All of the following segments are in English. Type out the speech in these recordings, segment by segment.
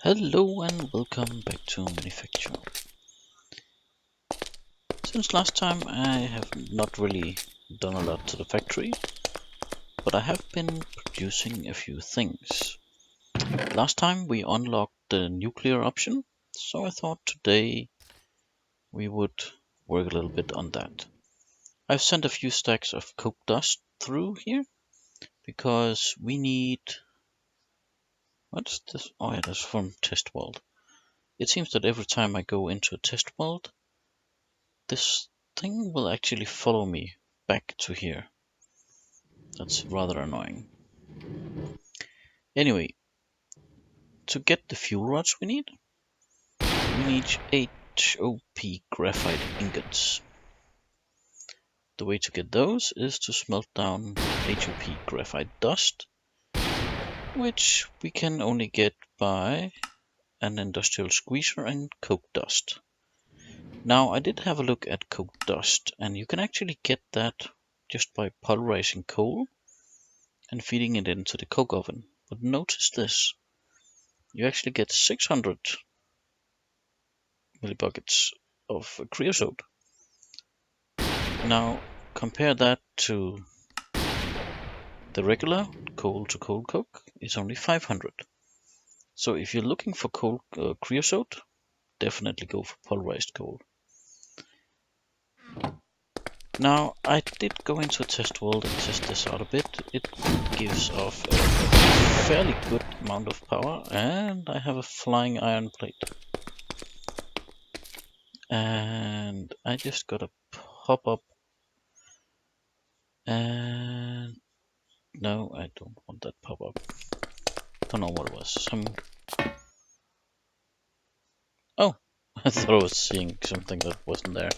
Hello and welcome back to Manufactio. Since last time I have not really done a lot to the factory, but I have been producing a few things. Last time we unlocked the nuclear option, so I thought today we would work a little bit on that. I've sent a few stacks of coke dust through here because we need... What's this? Oh yeah, that's from test world. It seems that every time I go into a test world, this thing will actually follow me back to here. That's rather annoying. Anyway, to get the fuel rods we need HOP graphite ingots. The way to get those is to smelt down HOP graphite dust, which we can only get by an industrial squeezer and coke dust. Now, I did have a look at coke dust, and you can actually get that just by pulverizing coal and feeding it into the coke oven. But notice this, you actually get 600 millibuckets of creosote. Now compare that to the regular coal to coal coke, it's only 500. So if you're looking for coal creosote, definitely go for pulverized coal. Now I did go into a test world and test this out a bit. It gives off a fairly good amount of power, and I have a flying iron plate. And I just got a pop up, and no, I don't want that pop up. Don't know what it was. Oh, I thought I was seeing something that wasn't there.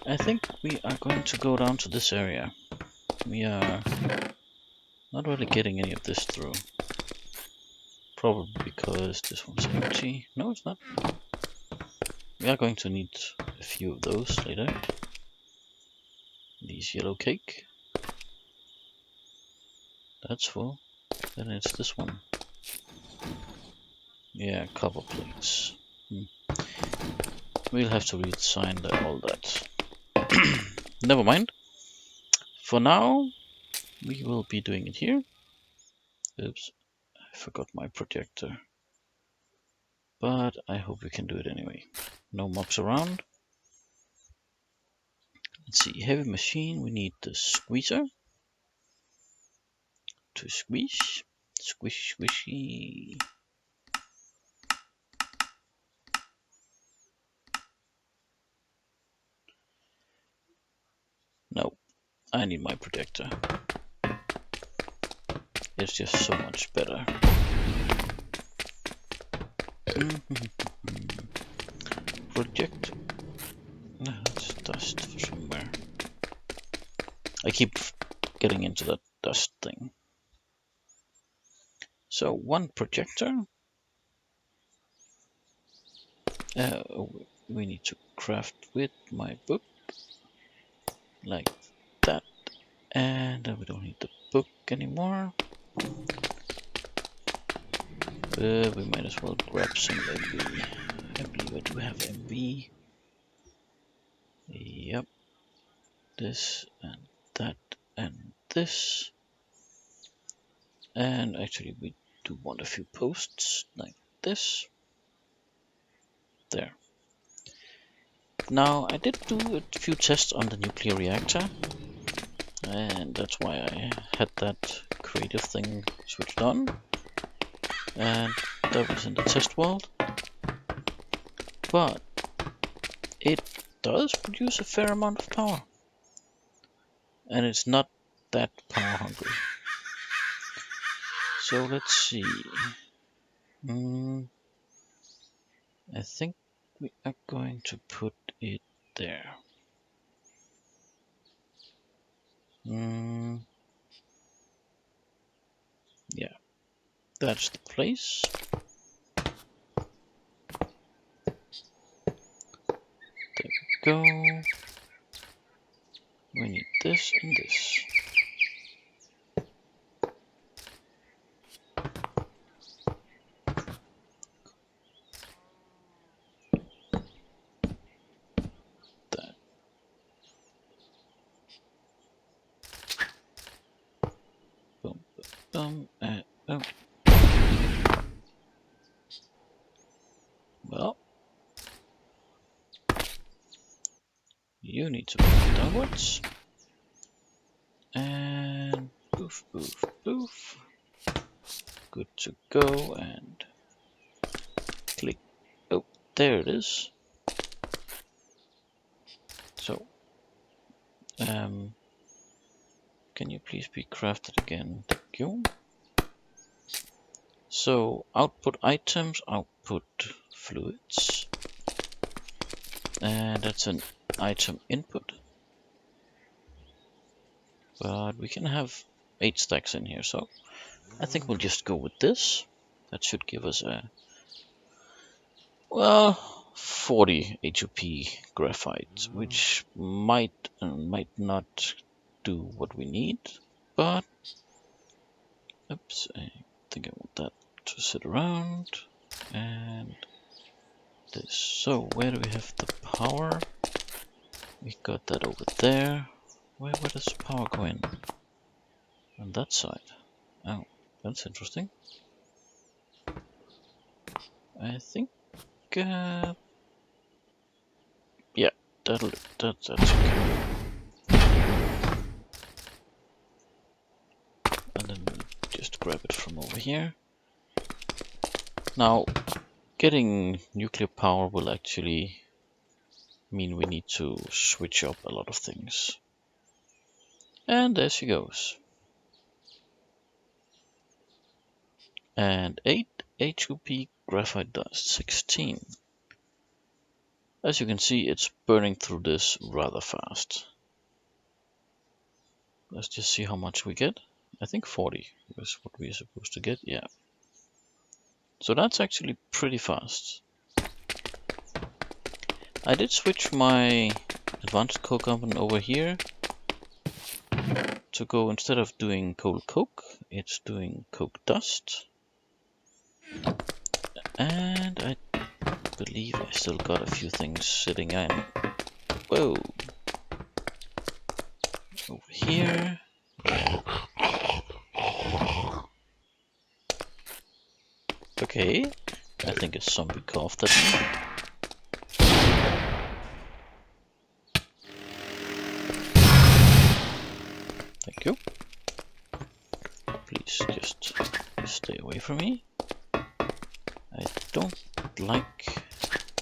I think we are going to go down to this area. We are not really getting any of this through. Probably because this one's empty. No, it's not. We are going to need a few of those later. These yellow cake. That's full. Then it's this one. Yeah, copper plates. We'll have to redesign all that. Never mind. For now, we will be doing it here. Oops, I forgot my projector. But I hope we can do it anyway. No mobs around. Let's see, heavy machine, we need the squeezer to squeeze. Squish, squishy. No, I need my projector. It's just so much better. Project. That's dust for somewhere. I keep getting into that dust thing. So one projector. We need to craft with my book. Like that. And we don't need the book anymore. We might as well grab some MB. I believe I do have MB. Yep. This and that and this. And actually we do want a few posts like this. There. Now I did do a few tests on the nuclear reactor. And that's why I had that creative thing switched on. And that was in the test world. But it does produce a fair amount of power. And it's not that power hungry. So let's see. I think we are going to put it there. Yeah, that's the place. There we go. We need this and this. um, um. Well, you need to move downwards. And poof, poof, poof. Good to go, and click. Oh, there it is. So, can you please be crafted again? Thank you. So, output items, output fluids. And that's an item input. But we can have 8 stacks in here, so I think we'll just go with this. That should give us a, well, 40 HOP graphite, which might and might not do what we need, but oops, I think I want that to sit around. And this. So where do we have the power? We got that over there. Where does the power go in? On that side. Oh, that's interesting. I think, yeah, that's okay. And then just grab it from over here. Now, getting nuclear power will actually mean we need to switch up a lot of things. And there she goes. And 8 HOP graphite dust, 16. As you can see, it's burning through this rather fast. Let's just see how much we get. I think 40 is what we're supposed to get, yeah. So that's actually pretty fast. I did switch my advanced coke oven over here to go, instead of doing cold coke, it's doing coke dust. And I believe I still got a few things sitting in. Whoa! Over here. Okay, I think a zombie coughed at me. Thank you. Please just stay away from me. I don't like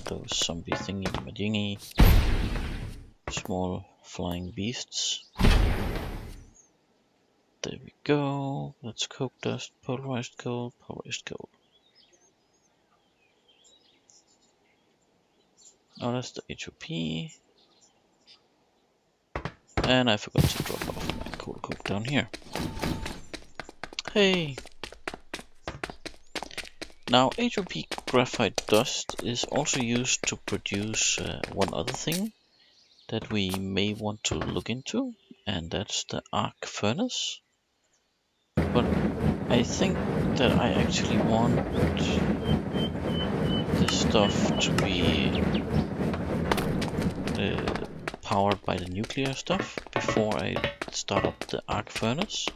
those zombie thingy-majingy small flying beasts. There we go. That's coke dust, pulverized gold, pulverized gold. Oh, that's the HOP. And I forgot to drop off my coal coke down here. Hey! Now, HOP graphite dust is also used to produce one other thing that we may want to look into, and that's the arc furnace. But I think that I actually want this stuff to be powered by the nuclear stuff before I start up the arc furnace,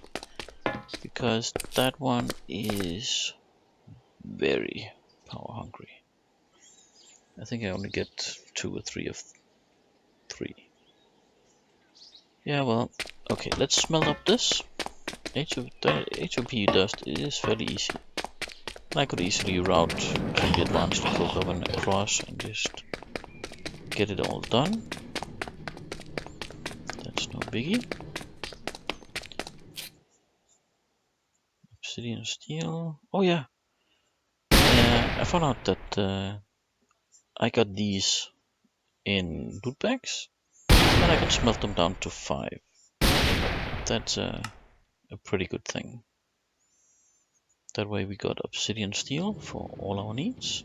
because that one is very power hungry. I think I only get 2 or 3 of 3. Yeah, well, okay, let's smelt up this. HOP dust is fairly easy. I could easily route to the advanced coke oven across and just get it all done. That's no biggie. Obsidian steel. Oh yeah. I found out that I got these in loot bags, and I can smelt them down to 5. That's a pretty good thing. That way we got obsidian steel for all our needs.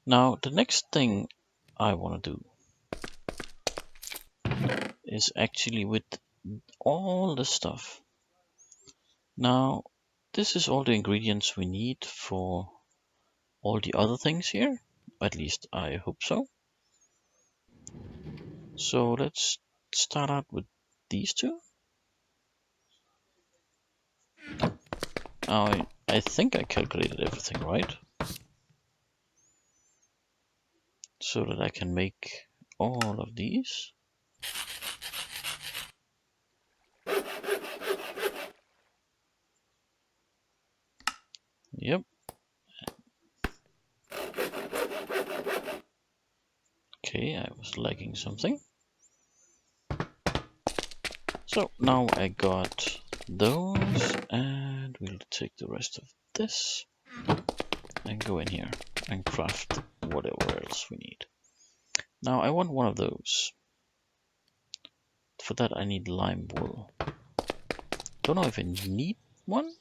Now the next thing I want to do is actually with all the stuff. Now this is all the ingredients we need for all the other things here. At least I hope so. So let's start out with these two. I think I calculated everything right, so that I can make all of these. Yep. Okay, I was lagging something. So now I got those, and we'll take the rest of this and go in here and craft whatever else we need. Now I want one of those. For that I need lime wool. Don't know if I need one.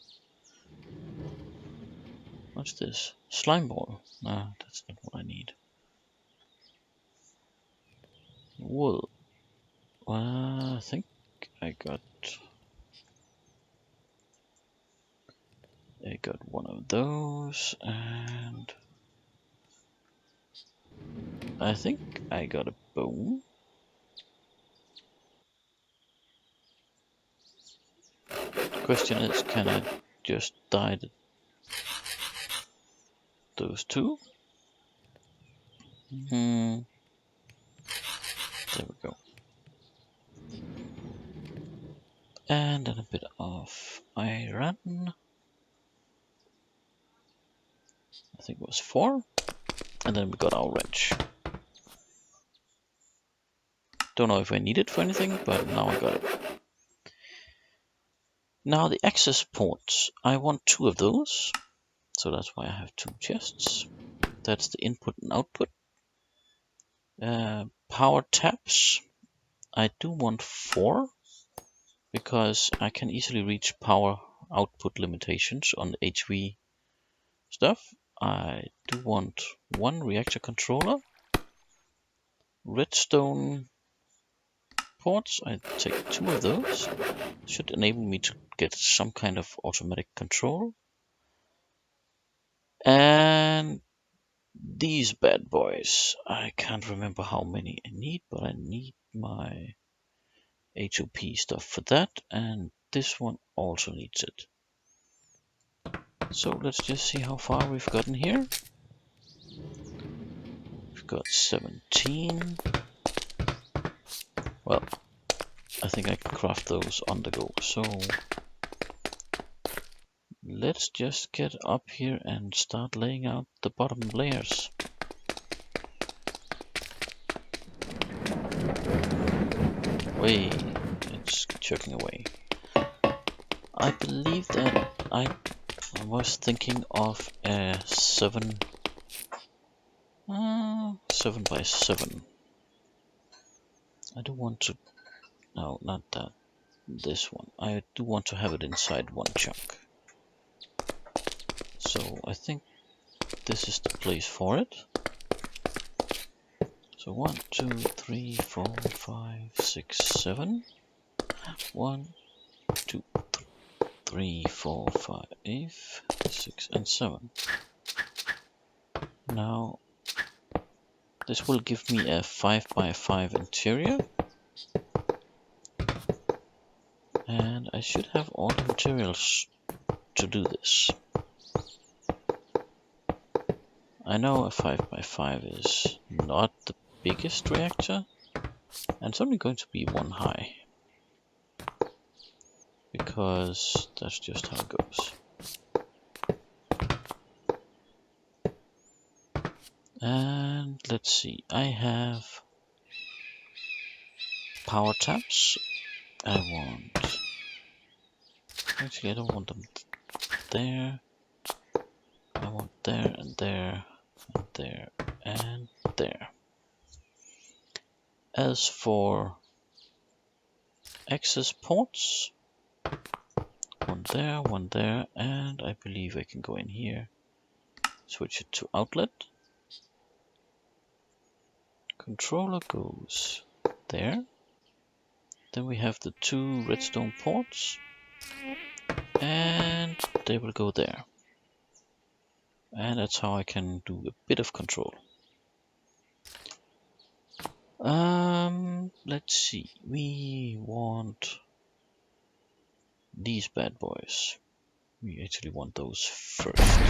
What's this? Slime ball. No, that's not what I need. Wool. I think I got one of those, and I think I got a bone. The question is, can I just dye those two? There we go. And then a bit of iron. I think it was 4. And then we got our wrench. Don't know if I need it for anything, but now I got it. Now the access ports, I want 2 of those. So that's why I have 2 chests. That's the input and output. Power taps, I do want 4. Because I can easily reach power output limitations on the HV stuff. I do want 1 reactor controller. Redstone ports, I take 2 of those. Should enable me to get some kind of automatic control. And these bad boys, I can't remember how many I need, but I need my HOP stuff for that, and this one also needs it. So let's just see how far we've gotten here. We've got 17. Well, I think I can craft those on the go. So let's just get up here and start laying out the bottom layers. Wait, it's chucking away. I believe that I was thinking of a 7 by 7. I do want to, no, not that, this one. I do want to have it inside one chunk. So I think this is the place for it. So 1, 2, 3, 4, 5, 6, 7. 1, 2, 3, 4, 5, 6, and 7. Now this will give me a 5 by 5 interior. And I should have all the materials to do this. I know a 5 by 5 is not the biggest reactor, and it's only going to be 1 high, because that's just how it goes. And let's see, I have power taps. Actually I don't want them there. I want there and there and there and there. As for access ports, 1 there, and I believe I can go in here, switch it to outlet. Controller goes there. Then we have the 2 redstone ports, and they will go there. And that's how I can do a bit of control. Let's see. We want these bad boys. We actually want those first.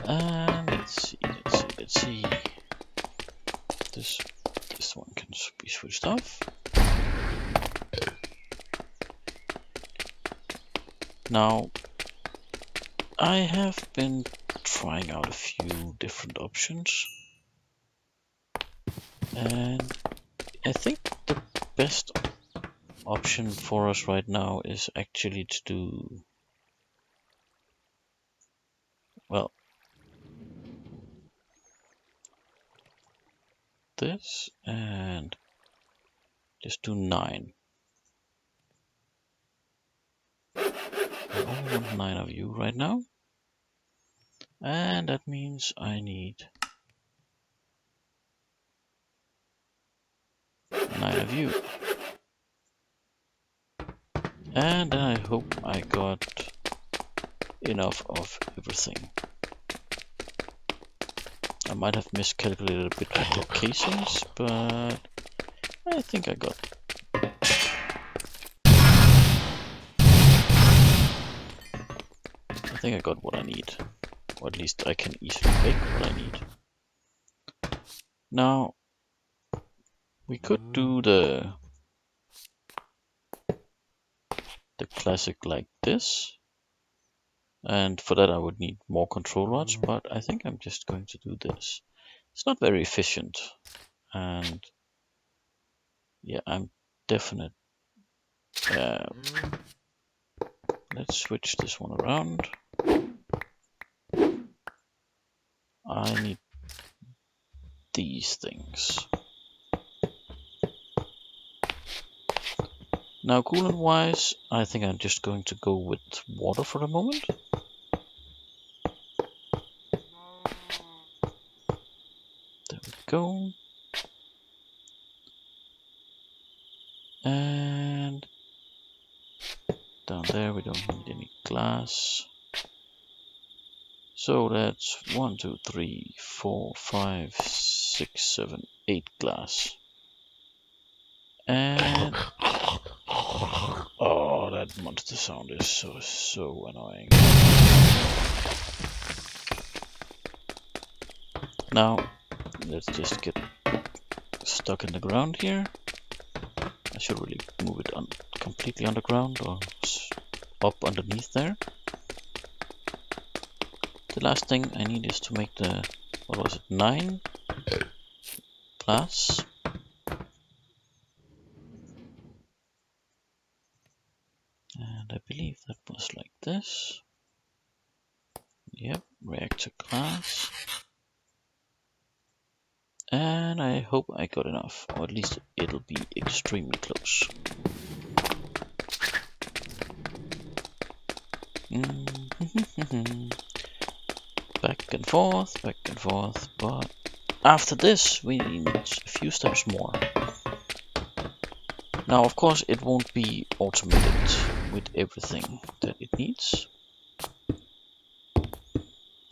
And let's see. This one can be switched off. Now, I have been trying out a few different options, and I think the best option for us right now is actually to do, well, this, and just do 9. I only want 9 of you right now, and that means I need 9 of you. And then I hope I got enough of everything. I might have miscalculated a bit with the casings, but I think I got. I think I got what I need, or at least I can easily make what I need. Now, we could do the classic like this, and for that I would need more control rods, but I think I'm just going to do this. It's not very efficient, and yeah, I'm definite. Let's switch this one around. I need these things. Now, coolant wise, I think I'm just going to go with water for the moment. There we go. And down there we don't need any glass. So that's 1, 2, 3, 4, 5, 6, 7, 8 glass. And oh, that monster sound is so annoying. Now let's just get stuck in the ground here. I should really move it completely underground or up underneath there. The last thing I need is to make the, what was it, 9 glass. And I believe that was like this. Yep, reactor glass. And I hope I got enough, or at least it'll be extremely close. Back and forth, but after this we need a few steps more. Now, of course, it won't be automated with everything that it needs.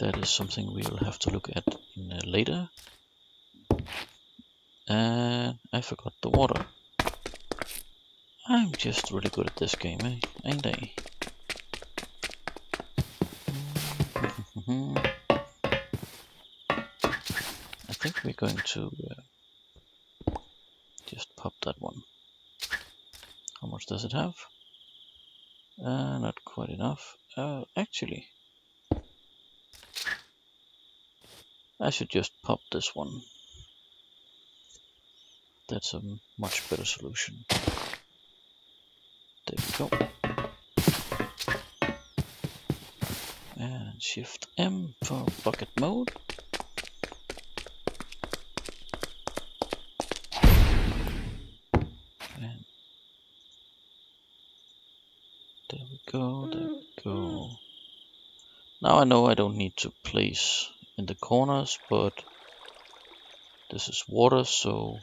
That is something we will have to look at in later. And I forgot the water. I'm just really good at this game, ain't I? I think we're going to just pop that one. How much does it have? Not quite enough. Actually, I should just pop this one. That's a much better solution. There we go. And Shift M for bucket mode. And there we go, there we go. Now I know I don't need to place in the corners, but this is water, so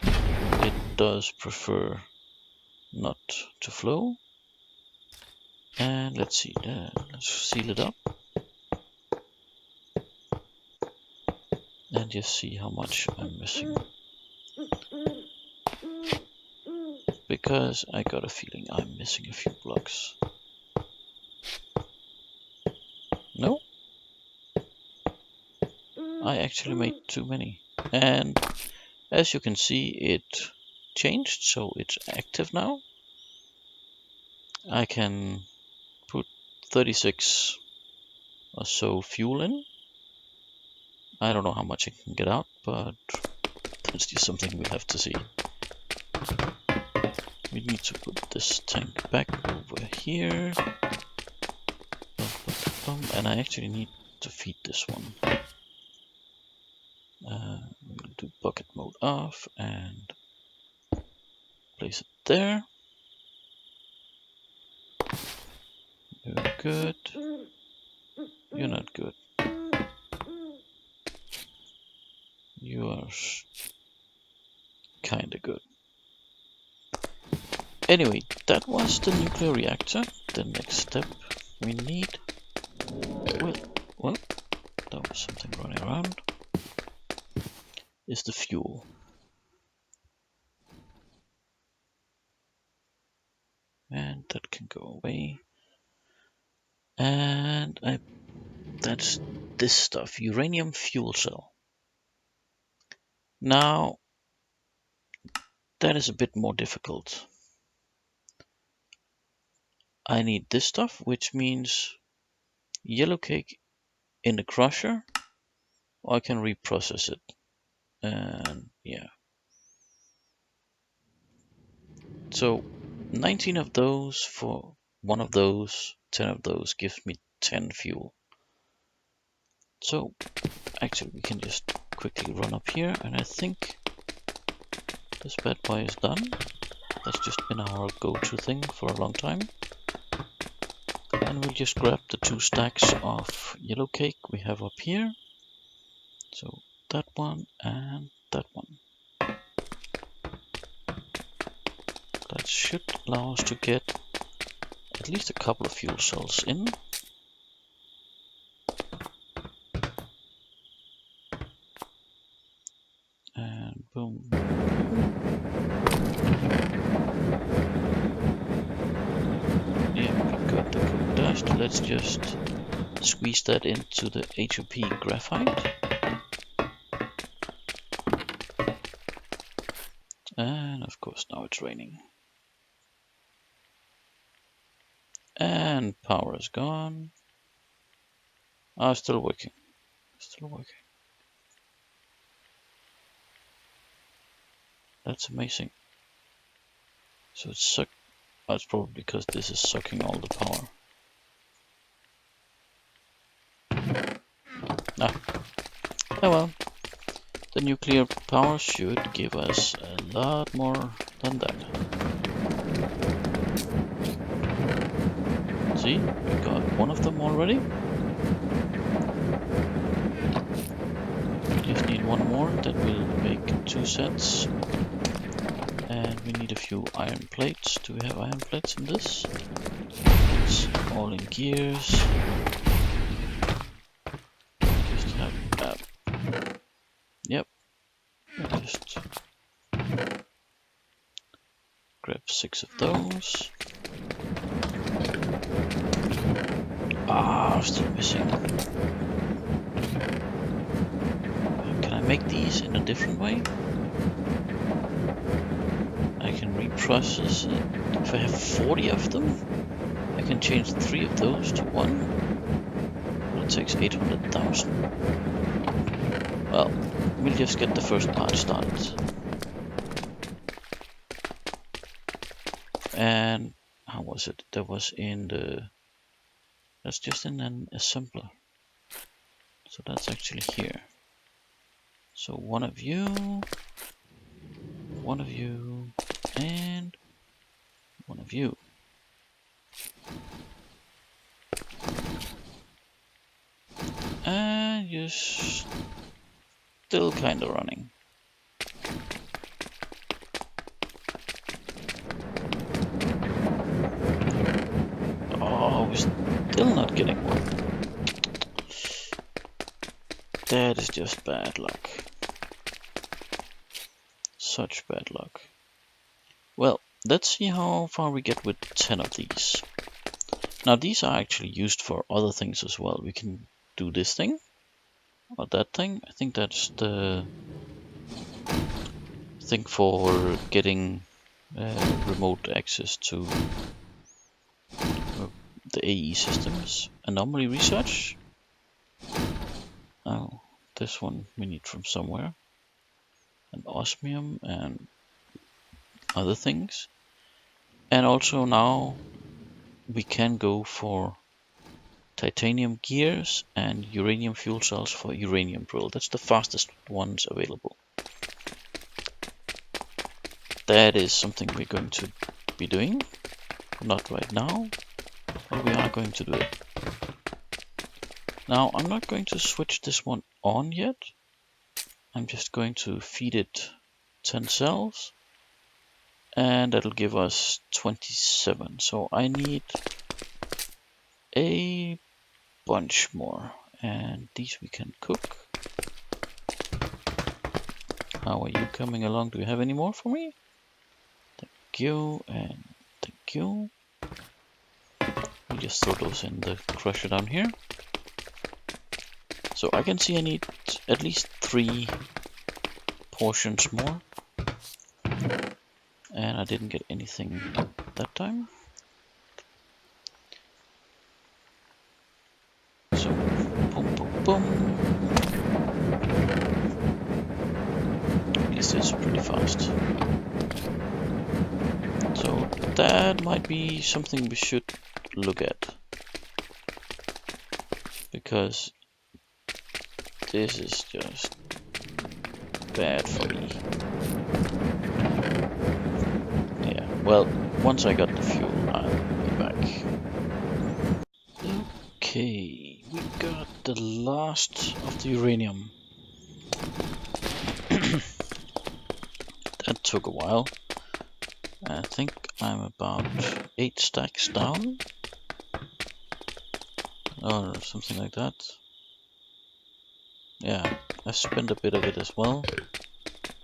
it does prefer not to flow. And let's see, let's seal it up and just see how much I'm missing. because I got a feeling I'm missing a few blocks. No? I actually made too many. And as you can see, it changed, so it's active now. I can put 36 or so fuel in. I don't know how much I can get out, but that's just something we have to see. We need to put this tank back over here. And I actually need to feed this one. We'll do bucket mode off and place it there. Very good. You're not good. You are kinda good. Anyway, that was the nuclear reactor. The next step we need... Well, that was something running around. Is the fuel. And that can go away. And that's this stuff, uranium fuel cell. Now, that is a bit more difficult. I need this stuff, which means yellow cake in the crusher, or I can reprocess it. And yeah. So 19 of those for one of those, 10 of those gives me 10 fuel. So actually we can just quickly run up here, and I think this bad boy is done. That's just been our go-to thing for a long time. And we'll just grab the 2 stacks of yellow cake we have up here. So that one and that one. That should allow us to get at least a couple of fuel cells in. And boom. Yeah, we got the coke dust. Let's just squeeze that into the HOP graphite. And of course now it's raining. And power is gone. Ah, still working. Still working. That's amazing. So it's suck. Oh, it's probably because this is sucking all the power. Ah. Oh well. The nuclear power should give us a lot more than that. See, we got one of them already. We just need one more, that will make 2 sets. And we need a few iron plates. Do we have iron plates in this? It's all in gears. Just have yep. Just grab 6 of those. Ah, still missing. Can I make these in a different way? I can reprocess it. If I have 40 of them, I can change 3 of those to 1. Well, it takes 800,000. Well, we'll just get the first part started. And how was it? That was in the... That's just in an assembler. So that's actually here. So one of you, and one of you. And you're still kinda running. Oh, we're still not getting one. That is just bad luck. Such bad luck. Well, let's see how far we get with 10 of these. Now these are actually used for other things as well. We can do this thing or that thing. I think that's the thing for getting remote access to the AE systems. Anomaly research. Oh, this one we need from somewhere. And osmium and other things. And also now we can go for titanium gears and uranium fuel cells for uranium drill. That's the fastest ones available. That is something we're going to be doing. Not right now, but we are going to do it. Now I'm not going to switch this one on yet. I'm just going to feed it 10 cells and that'll give us 27. So I need a bunch more, and these we can cook. How are you coming along? Do you have any more for me? Thank you, and thank you. We'll just throw those in the crusher down here. So I can see I need at least 3 portions more. And I didn't get anything that time. So, boom, boom, boom. At least it's pretty fast. So that might be something we should look at. Because this is just bad for me. Yeah, well, once I got the fuel, I'll be back. Okay, we got the last of the uranium. That took a while. I think I'm about 8 stacks down. Or something like that. Yeah, I spent a bit of it as well.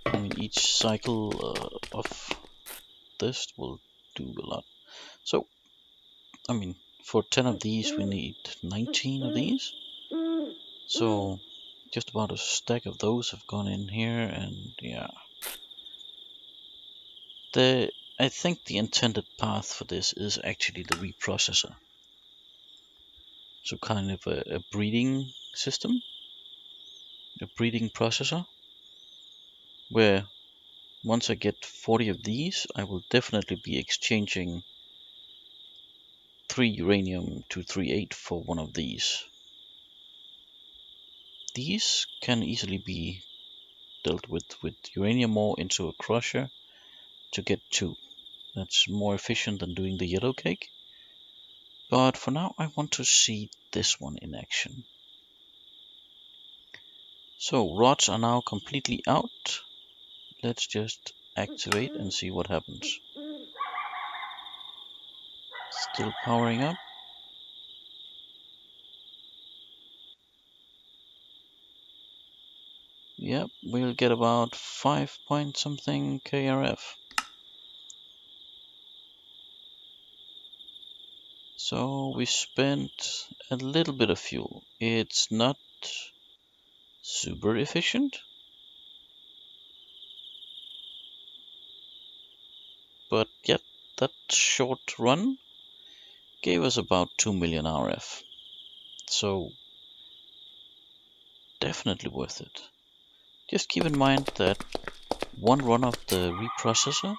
I mean, each cycle of this will do a lot. So, I mean, for 10 of these we need 19 of these. So, just about a stack of those have gone in here, and yeah. I think the intended path for this is actually the reprocessor. So kind of a breeding system, a breeding processor, where once I get 40 of these, I will definitely be exchanging 3 uranium 238 for one of these. These can easily be dealt with uranium ore into a crusher to get 2. That's more efficient than doing the yellow cake. But for now I want to see this one in action. So rods are now completely out. Let's just activate and see what happens. Still powering up. Yep, we'll get about 5 point something KRF. So we spent a little bit of fuel. It's not super efficient, but yet that short run gave us about 2 million RF. So definitely worth it. Just keep in mind that one run of the reprocessor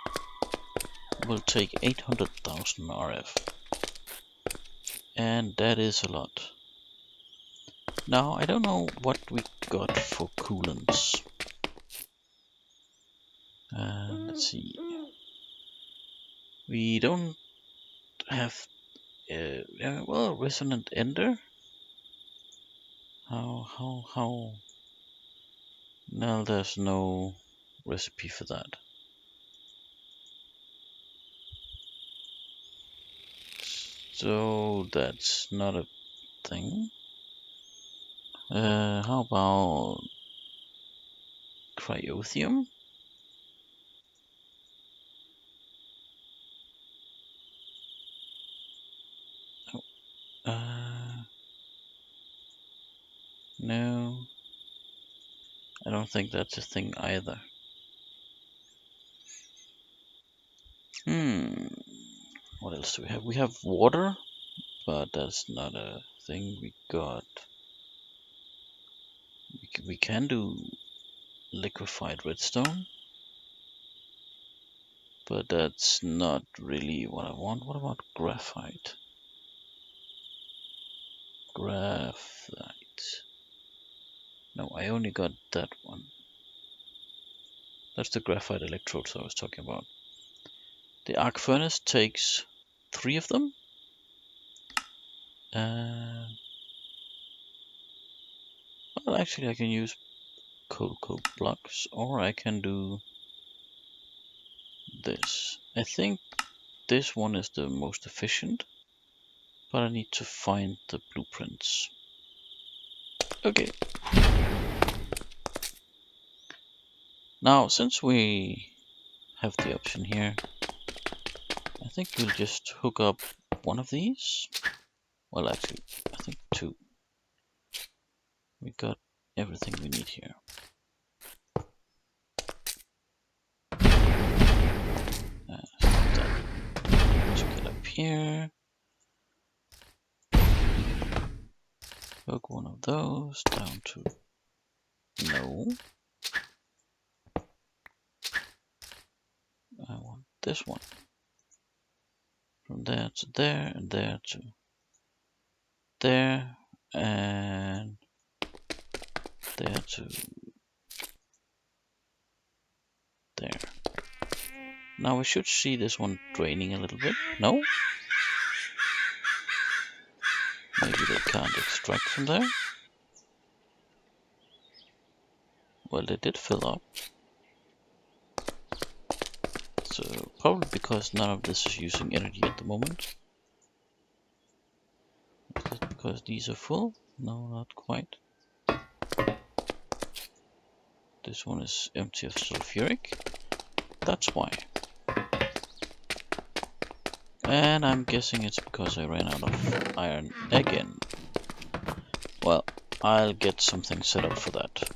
will take 800,000 RF. And that is a lot. Now, I don't know what we got for coolants. Let's see. We don't have, well, resonant ender. How? No, there's no recipe for that. So that's not a thing. How about cryothium? No, I don't think that's a thing either. What else do we have? We have water, but that's not a thing. We can do liquefied redstone, but that's not really what I want. What about graphite? Graphite. No, I only got that one. That's the graphite electrodes I was talking about. The arc furnace takes 3 of them. Well, actually, I can use coal blocks, or I can do this. I think this one is the most efficient, but I need to find the blueprints. Okay. Now, since we have the option here, I think we'll just hook up one of these. Well, actually, I think 2. We got everything we need here. Let's get up here. Hook one of those down to no. I want this one. From there to there, and there to there, and there to there. Now we should see this one draining a little bit. No? Maybe they can't extract from there. Well, they did fill up. So probably because none of this is using energy at the moment. Is it because these are full? No, not quite. This one is empty of sulfuric. That's why. And I'm guessing it's because I ran out of iron again. Well, I'll get something set up for that.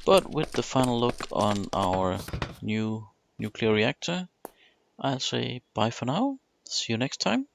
But with the final look on our new nuclear reactor, I'll say bye for now. See you next time.